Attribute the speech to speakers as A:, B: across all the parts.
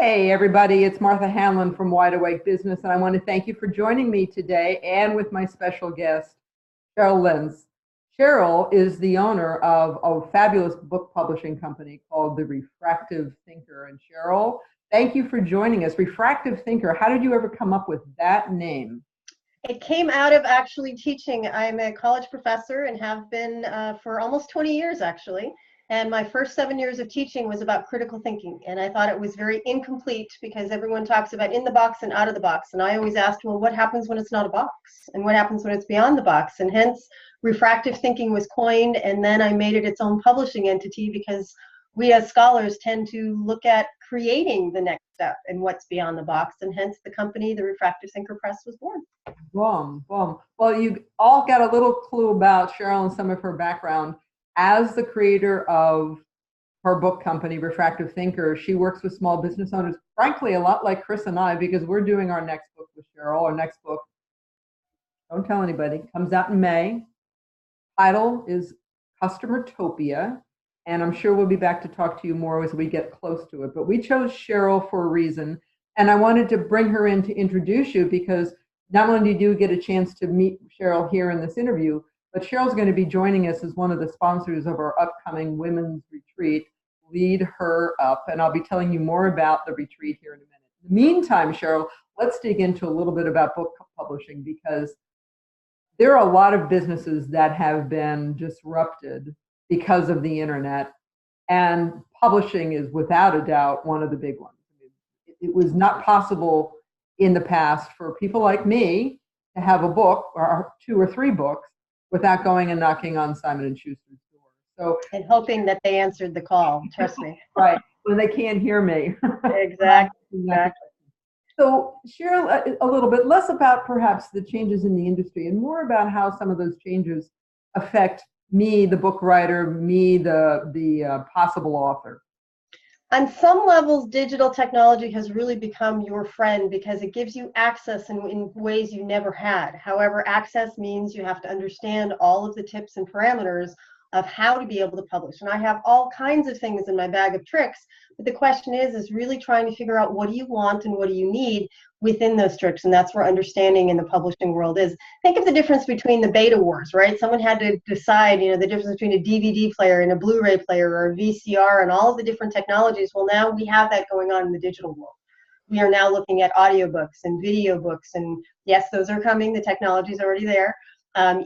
A: Hey everybody, it's Martha Hanlon from Wide Awake Business, and I want to thank you for joining me today and with my special guest, Cheryl Lentz. Cheryl is the owner of a fabulous book publishing company called The Refractive Thinker. And Cheryl, thank you for joining us. Refractive Thinker, how did you ever come up with that name?
B: It came out of actually teaching. I'm a college professor and have been for almost 20 years actually. And my first 7 years of teaching was about critical thinking. And I thought it was very incomplete because everyone talks about in the box and out of the box. And I always asked, well, what happens when it's not a box? And what happens when it's beyond the box? And hence, refractive thinking was coined. And then I made it its own publishing entity because we as scholars tend to look at creating the next step and what's beyond the box. And hence the company, the Refractive Thinker Press, was born.
A: Boom, boom. Well, you all got a little clue about Cheryl and some of her background. As the creator of her book company, Refractive Thinker, she works with small business owners, frankly, a lot like Chris and I, because we're doing our next book with Cheryl. Our next book, don't tell anybody, comes out in May. Title is Customertopia, and I'm sure we'll be back to talk to you more as we get close to it. But we chose Cheryl for a reason, and I wanted to bring her in to introduce you because not only do you get a chance to meet Cheryl here in this interview, but Cheryl's going to be joining us as one of the sponsors of our upcoming women's retreat, Lead Her Up. And I'll be telling you more about the retreat here in a minute. In the meantime, Cheryl, let's dig into a little bit about book publishing, because there are a lot of businesses that have been disrupted because of the internet. And publishing is without a doubt one of the big ones. It was not possible in the past for people like me to have a book or 2 or 3 books without going and knocking on Simon & Schuster's door.
B: And hoping that they answered the call, trust me.
A: Right, when they can't hear me.
B: Exactly.
A: So Cheryl, a little bit less about perhaps the changes in the industry and more about how some of those changes affect me, the book writer, me, the possible author.
B: On some levels, digital technology has really become your friend because it gives you access in ways you never had. However, access means you have to understand all of the tips and parameters of how to be able to publish. And I have all kinds of things in my bag of tricks, but the question is really trying to figure out what do you want and what do you need within those tricks, and that's where understanding in the publishing world is. Think of the difference between the beta wars, right? Someone had to decide, the difference between a DVD player and a Blu-ray player or a VCR and all of the different technologies. Well, now we have that going on in the digital world. We are now looking at audiobooks and video books, and yes, those are coming. The technology is already there.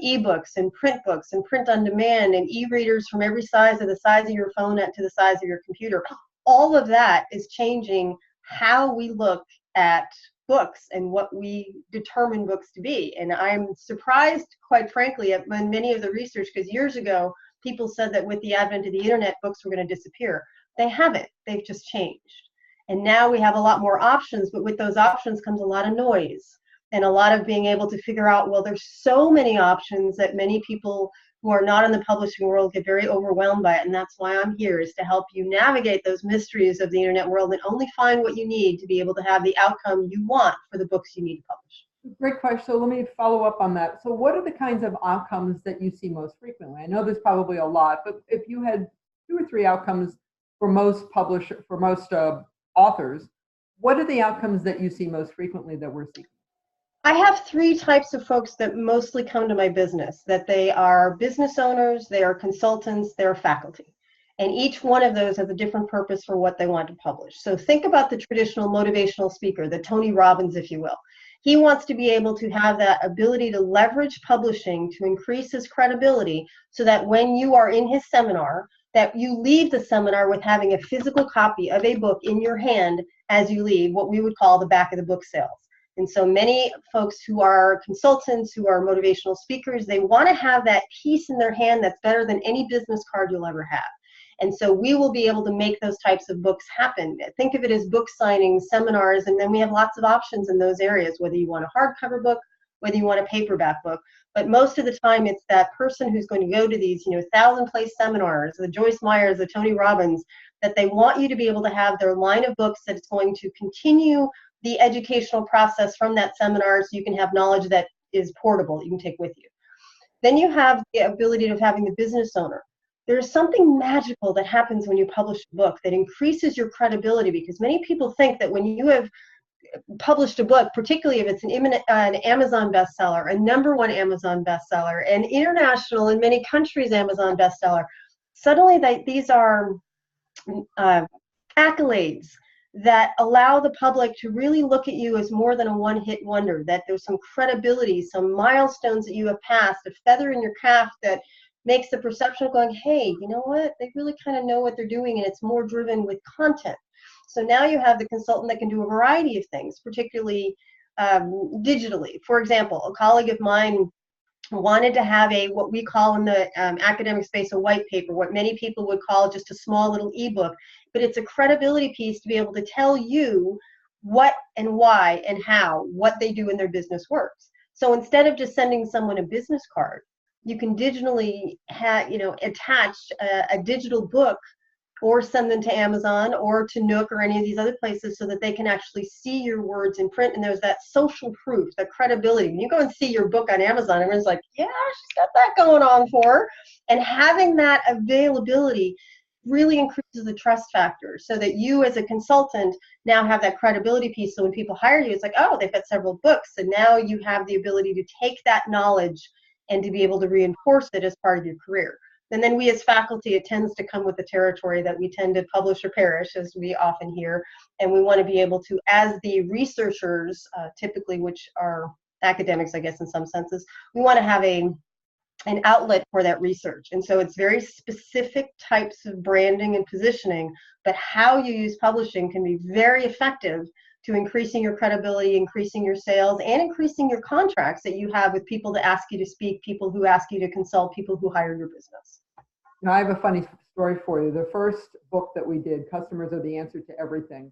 B: E-books and print books and print on demand and e-readers from every size, of the size of your phone to the size of your computer. All of that is changing how we look at books and what we determine books to be. And I'm surprised, quite frankly, at many of the research, because years ago, people said that with the advent of the internet, books were going to disappear. They haven't. They've just changed. And now we have a lot more options, but with those options comes a lot of noise and a lot of being able to figure out, well, there's so many options that many people who are not in the publishing world get very overwhelmed by it. And that's why I'm here, is to help you navigate those mysteries of the internet world and only find what you need to be able to have the outcome you want for the books you need to publish.
A: Great question. So let me follow up on that. So what are the kinds of outcomes that you see most frequently? I know there's probably a lot, but if you had 2 or 3 outcomes for most authors, what are the outcomes that you see most frequently that we're seeing?
B: I have 3 types of folks that mostly come to my business, that they are business owners, they are consultants, they're faculty. And each one of those has a different purpose for what they want to publish. So think about the traditional motivational speaker, the Tony Robbins, if you will. He wants to be able to have that ability to leverage publishing to increase his credibility so that when you are in his seminar, that you leave the seminar with having a physical copy of a book in your hand as you leave, what we would call the back of the book sales. And so many folks who are consultants, who are motivational speakers, they want to have that piece in their hand that's better than any business card you'll ever have. And so we will be able to make those types of books happen. Think of it as book signings, seminars, and then we have lots of options in those areas, whether you want a hardcover book, whether you want a paperback book. But most of the time, it's that person who's going to go to these 1,000-place seminars, the Joyce Meyers, the Tony Robbins, that they want you to be able to have their line of books that's going to continue the educational process from that seminar, so you can have knowledge that is portable, you can take with you. Then you have the ability of having the business owner there's something magical that happens when you publish a book that increases your credibility, because many people think that when you have published a book, particularly if it's an Amazon bestseller, a #1 Amazon bestseller, an international in many countries Amazon bestseller, suddenly these are accolades that allow the public to really look at you as more than a one-hit wonder, that there's some credibility, some milestones that you have passed, a feather in your cap that makes the perception of going, hey, you know what, they really kind of know what they're doing, and it's more driven with content. So now you have the consultant that can do a variety of things, particularly digitally. For example, a colleague of mine wanted to have what we call in the academic space a white paper, what many people would call just a small little ebook, but it's a credibility piece to be able to tell you what and why and how what they do in their business works. So instead of just sending someone a business card, you can digitally attach a digital book, or send them to Amazon or to Nook or any of these other places so that they can actually see your words in print. And there's that social proof, that credibility. When you go and see your book on Amazon, everyone's like, yeah, she's got that going on for her. And having that availability really increases the trust factor, so that you as a consultant now have that credibility piece. So when people hire you, it's like, oh, they've got several books. And now you have the ability to take that knowledge and to be able to reinforce it as part of your career. And then we as faculty, it tends to come with the territory that we tend to publish or perish, as we often hear. And we want to be able to, as the researchers, typically, which are academics, I guess, in some senses, we want to have an outlet for that research. And so it's very specific types of branding and positioning, but how you use publishing can be very effective to increasing your credibility, increasing your sales, and increasing your contracts that you have with people that ask you to speak, people who ask you to consult, people who hire your business.
A: Now, I have a funny story for you. The first book that we did, Customers Are the Answer to Everything,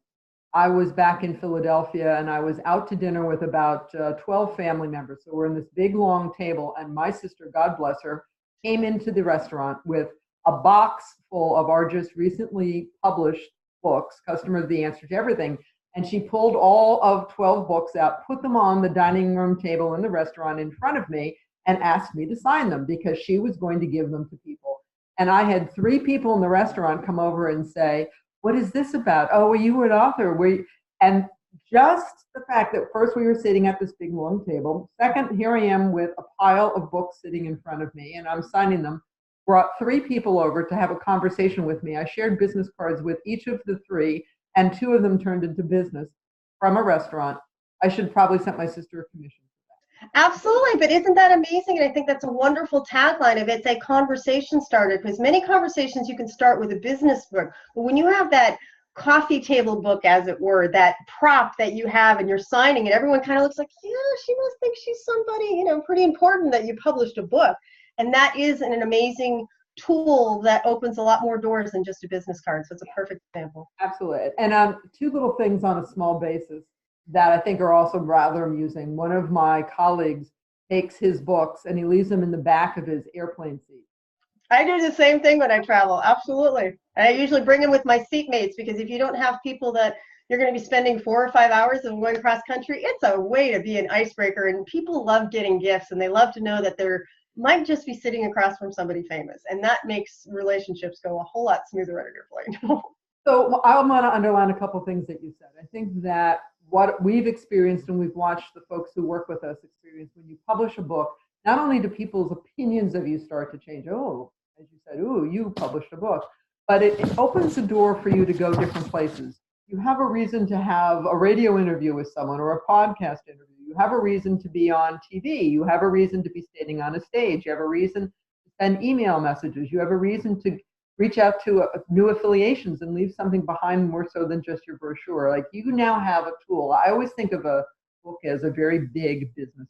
A: I was back in Philadelphia, and I was out to dinner with about 12 family members. So we're in this big, long table, and my sister, God bless her, came into the restaurant with a box full of our just recently published books, Customers Are the Answer to Everything. And she pulled all of 12 books out, put them on the dining room table in the restaurant in front of me, and asked me to sign them because she was going to give them to people. And I had 3 people in the restaurant come over and say, what is this about? Oh, were you an author? And just the fact that first we were sitting at this big long table, second, here I am with a pile of books sitting in front of me and I'm signing them, brought 3 people over to have a conversation with me. I shared business cards with each of the 3, and 2 of them turned into business from a restaurant. I should probably send my sister a commission for that.
B: Absolutely, but isn't that amazing? And I think that's a wonderful tagline of it's a conversation starter, because many conversations you can start with a business book, but when you have that coffee table book, as it were, that prop that you have and you're signing it, everyone kind of looks like, yeah, she must think she's somebody, pretty important that you published a book. And that is an amazing tool that opens a lot more doors than just a business card. So it's a perfect example.
A: Absolutely. And 2 little things on a small basis that I think are also rather amusing. One of my colleagues takes his books and he leaves them in the back of his airplane seat.
B: I do the same thing when I travel. Absolutely. And I usually bring them with my seatmates, because if you don't have people that you're going to be spending 4 or 5 hours and going cross country, it's a way to be an icebreaker. And people love getting gifts, and they love to know that they're might just be sitting across from somebody famous, and that makes relationships go a whole lot smoother on your plane.
A: So I want to underline a couple of things that you said. I think that what we've experienced, and we've watched the folks who work with us experience, when you publish a book, not only do people's opinions of you start to change, oh, as you said, ooh, you published a book, but it opens the door for you to go different places. You have a reason to have a radio interview with someone or a podcast interview. You have a reason to be on TV. You have a reason to be standing on a stage. You have a reason to send email messages. You have a reason to reach out to new affiliations and leave something behind more so than just your brochure. Like, you now have a tool. I always think of a book as a very big business card.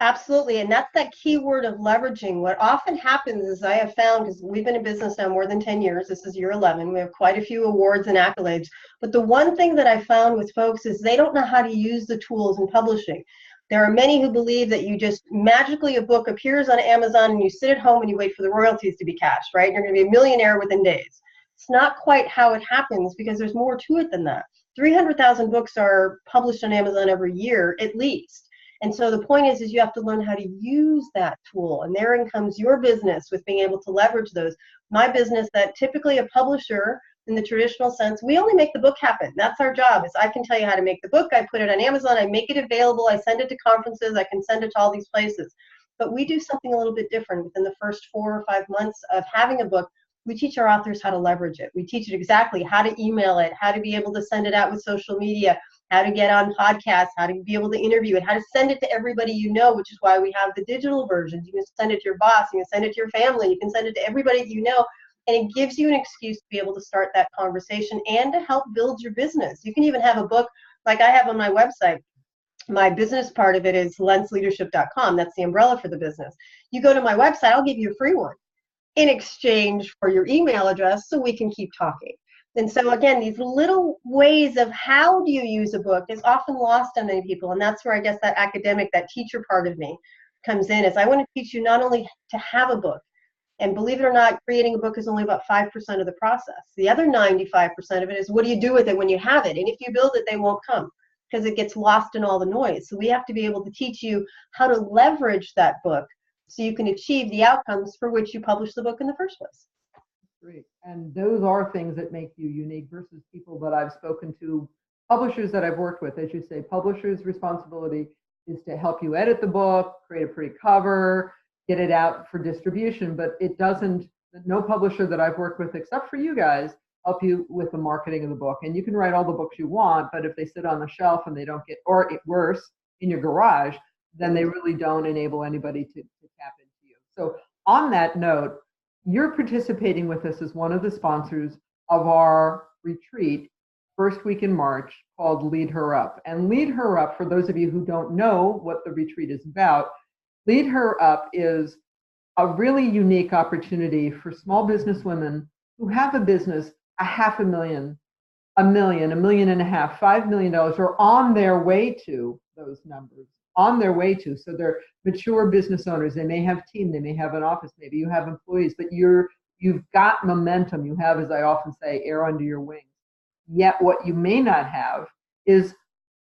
B: Absolutely, and that's that key word of leveraging. What often happens is, I have found, because we've been in business now more than 10 years, this is year 11, we have quite a few awards and accolades, but the one thing that I found with folks is they don't know how to use the tools in publishing. There are many who believe that you just magically, a book appears on Amazon and you sit at home and you wait for the royalties to be cashed, right? You're going to be a millionaire within days. It's not quite how it happens, because there's more to it than that. 300,000 books are published on Amazon every year, at least. And so the point is you have to learn how to use that tool. And therein comes your business with being able to leverage those. My business, that typically a publisher in the traditional sense, we only make the book happen. That's our job. Is I can tell you how to make the book. I put it on Amazon. I make it available. I send it to conferences. I can send it to all these places. But we do something a little bit different. Within the first 4 or 5 months of having a book, we teach our authors how to leverage it. We teach it exactly how to email it, how to be able to send it out with social media, how to get on podcasts, how to be able to interview it, how to send it to everybody you know, which is why we have the digital versions. You can send it to your boss, you can send it to your family, you can send it to everybody that you know, and it gives you an excuse to be able to start that conversation and to help build your business. You can even have a book like I have on my website. My business part of it is lentzleadership.com. That's the umbrella for the business. You go to my website, I'll give you a free one in exchange for your email address so we can keep talking. And so again, these little ways of how do you use a book is often lost on many people. And that's where I guess that academic, that teacher part of me comes in, is I want to teach you not only to have a book, and believe it or not, creating a book is only about 5% of the process. The other 95% of it is what do you do with it when you have it? And if you build it, they won't come because it gets lost in all the noise. So we have to be able to teach you how to leverage that book so you can achieve the outcomes for which you published the book in the first place.
A: Great. And those are things that make you unique versus people that I've spoken to, publishers that I've worked with. As you say, publishers' responsibility is to help you edit the book, create a pretty cover, get it out for distribution, but it doesn't, no publisher that I've worked with, except for you guys, help you with the marketing of the book. And you can write all the books you want, but if they sit on the shelf and they don't get, or worse, in your garage, then they really don't enable anybody to tap into you. So on that note, you're participating with us as one of the sponsors of our retreat, first week in March, called Lead Her Up. And Lead Her Up, for those of you who don't know what the retreat is about, Lead Her Up is a really unique opportunity for small business women who have a business, $500,000, $1 million, $1.5 million, $5 million, or on their way to those numbers, on their way to. So they're mature business owners. They may have a team, they may have an office, maybe you have employees, but you've got momentum. You have, as I often say, air under your wings. Yet what you may not have is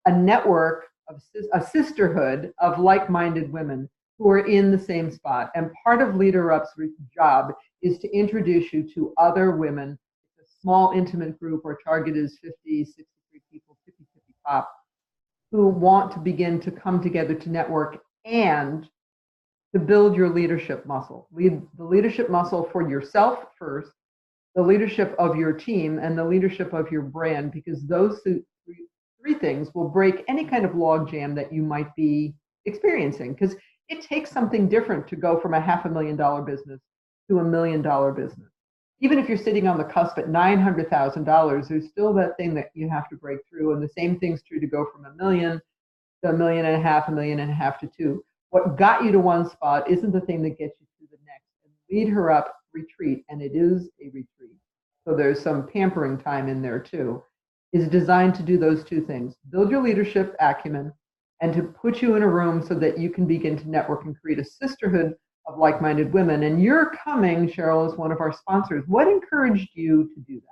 A: a network of a sisterhood of like-minded women who are in the same spot. And part of Leader Up's job is to introduce you to other women. It's a small, intimate group. Our target is 50, 63 people, 50 top, who want to begin to come together to network and to build your leadership muscle. The leadership muscle for yourself first, the leadership of your team, and the leadership of your brand, because those three things will break any kind of log jam that you might be experiencing. Because it takes something different to go from a $500,000 business to $1 million business. Even if you're sitting on the cusp at $900,000, there's still that thing that you have to break through. And the same thing's true to go from $1 million to $1.5 million, $1.5 million to $2 million. What got you to one spot isn't the thing that gets you to the next. And Lead Her Up retreat, and it is a retreat, so there's some pampering time in there too, is designed to do those two things: build your leadership acumen and to put you in a room so that you can begin to network and create a sisterhood of like-minded women. And you're coming, Cheryl, as one of our sponsors. What encouraged you to do that?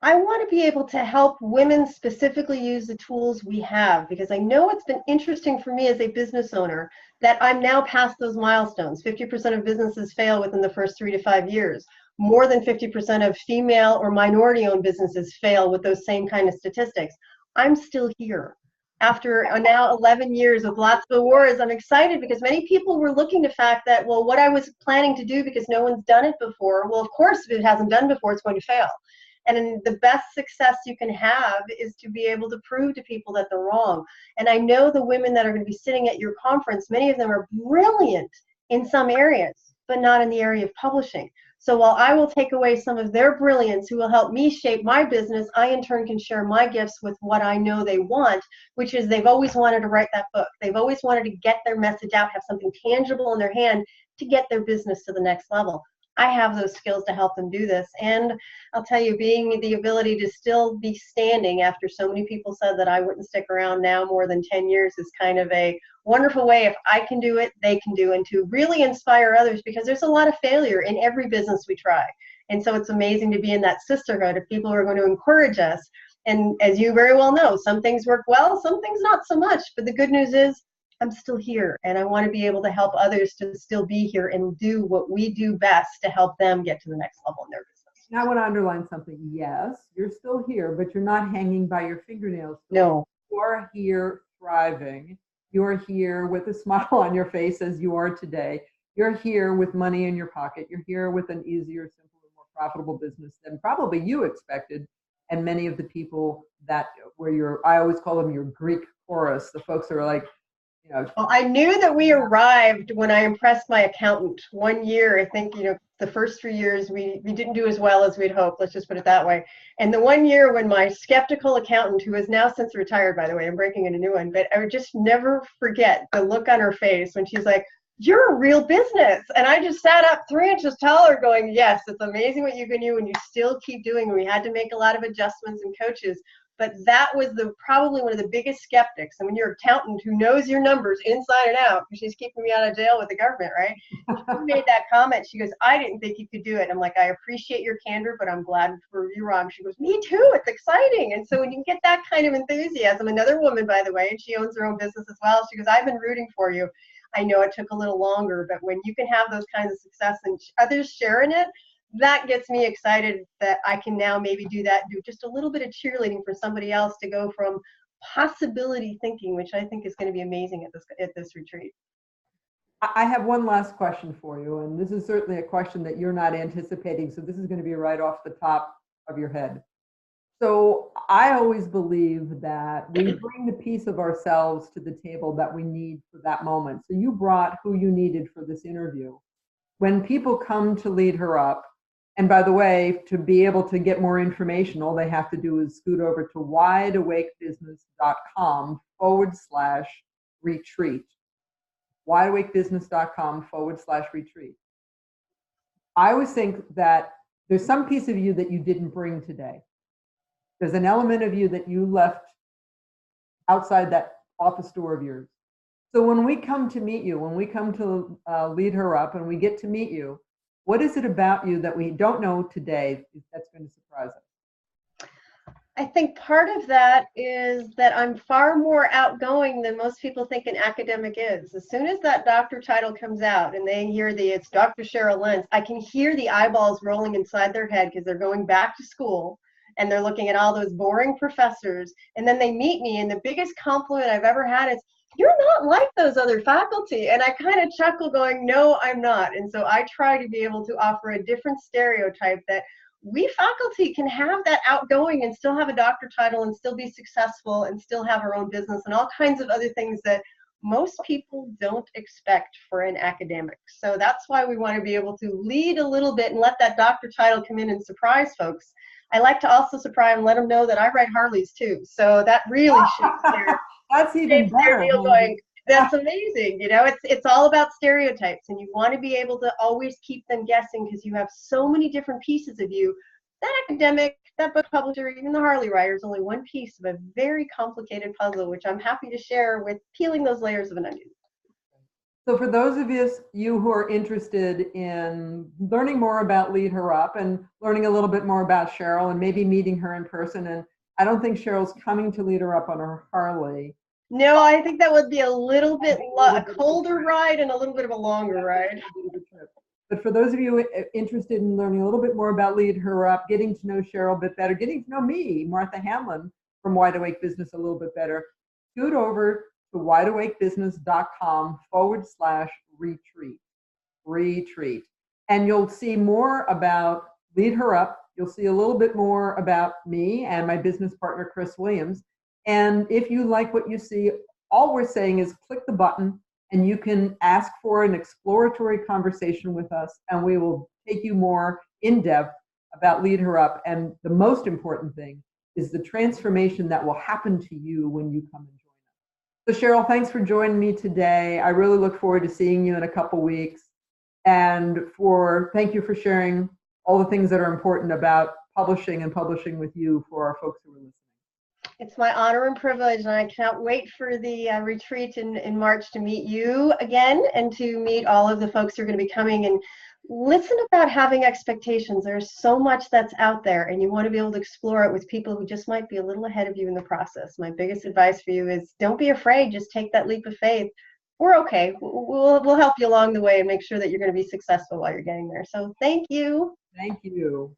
B: I want to be able to help women specifically use the tools we have, because I know it's been interesting for me as a business owner that I'm now past those milestones. 50% of businesses fail within the first 3 to 5 years. More than 50% of female or minority-owned businesses fail with those same kind of statistics. I'm still here. After now 11 years with lots of awards, I'm excited because many people were looking to the fact that, well, what I was planning to do because no one's done it before, well, of course, if it hasn't done before, it's going to fail. And the best success you can have is to be able to prove to people that they're wrong. And I know the women that are going to be sitting at your conference, many of them are brilliant in some areas, but not in the area of publishing. So while I will take away some of their brilliance who will help me shape my business, I in turn can share my gifts with what I know they want, which is they've always wanted to write that book. They've always wanted to get their message out, have something tangible in their hand to get their business to the next level. I have those skills to help them do this. And I'll tell you, being the ability to still be standing after so many people said that I wouldn't stick around now more than 10 years is kind of a wonderful way. If I can do it, they can do, and to really inspire others, because there's a lot of failure in every business we try. And so it's amazing to be in that sisterhood of people who are going to encourage us. And as you very well know, some things work well, some things not so much. But the good news is, I'm still here, and I want to be able to help others to still be here and do what we do best to help them get to the next level in their business.
A: And I want to underline something. Yes, you're still here, but you're not hanging by your fingernails.
B: No.
A: You are here thriving. You're here with a smile on your face as you are today. You're here with money in your pocket. You're here with an easier, simpler, more profitable business than probably you expected. And many of the people that I always call them your Greek chorus, the folks who are like, you know.
B: Well, I knew that we arrived when I impressed my accountant. 1 year, I think, the first 3 years we didn't do as well as we'd hoped. Let's just put it that way. And the 1 year when my skeptical accountant, who is now since retired, by the way, I'm breaking in a new one, but I would just never forget the look on her face when she's like, "You're a real business." And I just sat up 3 inches taller going, yes, it's amazing what you can do and you still keep doing. We had to make a lot of adjustments and coaches. But that was probably one of the biggest skeptics. I mean, your accountant who knows your numbers inside and out, because she's keeping me out of jail with the government, right? She made that comment. She goes, "I didn't think you could do it." I'm like, "I appreciate your candor, but I'm glad to prove you wrong." She goes, "Me too. It's exciting." And so when you get that kind of enthusiasm, another woman, by the way, and she owns her own business as well, she goes, "I've been rooting for you. I know it took a little longer, but when you can have those kinds of success and others sharing it, that gets me excited that I can now maybe do that, do just a little bit of cheerleading for somebody else to go from possibility thinking, which I think is going to be amazing at this retreat."
A: I have one last question for you, and this is certainly a question that you're not anticipating, so this is going to be right off the top of your head. So I always believe that we bring the piece of ourselves to the table that we need for that moment. So you brought who you needed for this interview. When people come to Lead Her Up, and by the way, to be able to get more information, all they have to do is scoot over to wideawakebusiness.com/retreat. wideawakebusiness.com/retreat. I always think that there's some piece of you that you didn't bring today. There's an element of you that you left outside that office door of yours. So when we come to meet you, when we come to Lead Her Up and we get to meet you, what is it about you that we don't know today that's going to surprise us?
B: I think part of that is that I'm far more outgoing than most people think an academic is. As soon as that doctor title comes out and they hear it's Dr. Cheryl Lentz, I can hear the eyeballs rolling inside their head because they're going back to school and they're looking at all those boring professors. And then they meet me, and the biggest compliment I've ever had is, "You're not like those other faculty." And I kind of chuckle going, "No, I'm not." And so I try to be able to offer a different stereotype that we faculty can have that outgoing and still have a doctor title and still be successful and still have our own business and all kinds of other things that most people don't expect for an academic. So that's why we want to be able to lead a little bit and let that doctor title come in and surprise folks. I like to also surprise and let them know that I ride Harleys too. So that really shapes
A: That's even better.
B: deal going, "That's amazing." It's all about stereotypes, and you want to be able to always keep them guessing because you have so many different pieces of you. That academic, that book publisher, even the Harley rider is only one piece of a very complicated puzzle, which I'm happy to share with peeling those layers of an onion.
A: So for those of you who are interested in learning more about Lead Her Up and learning a little bit more about Cheryl and maybe meeting her in person, and I don't think Cheryl's coming to Lead Her Up on her Harley.
B: No, I think that would be a little bit a colder ride and a little bit of a longer ride.
A: But for those of you interested in learning a little bit more about Lead Her Up, getting to know Cheryl a bit better, getting to know me, Martha Hamlin from Wide Awake Business a little bit better, scoot over to wideawakebusiness.com/retreat. And you'll see more about Lead Her Up. You'll see a little bit more about me and my business partner, Chris Williams. And if you like what you see, all we're saying is click the button and you can ask for an exploratory conversation with us, and we will take you more in depth about Lead Her Up. And the most important thing is the transformation that will happen to you when you come and join us. So Cheryl, thanks for joining me today. I really look forward to seeing you in a couple weeks. And thank you for sharing all the things that are important about publishing and publishing with you for our folks who are listening.
B: It's my honor and privilege, and I cannot wait for the retreat in March to meet you again and to meet all of the folks who are going to be coming. And listen about having expectations. There's so much that's out there, and you want to be able to explore it with people who just might be a little ahead of you in the process. My biggest advice for you is don't be afraid. Just take that leap of faith. we're okay. We'll help you along the way and make sure that you're going to be successful while you're getting there. So thank you.
A: Thank you.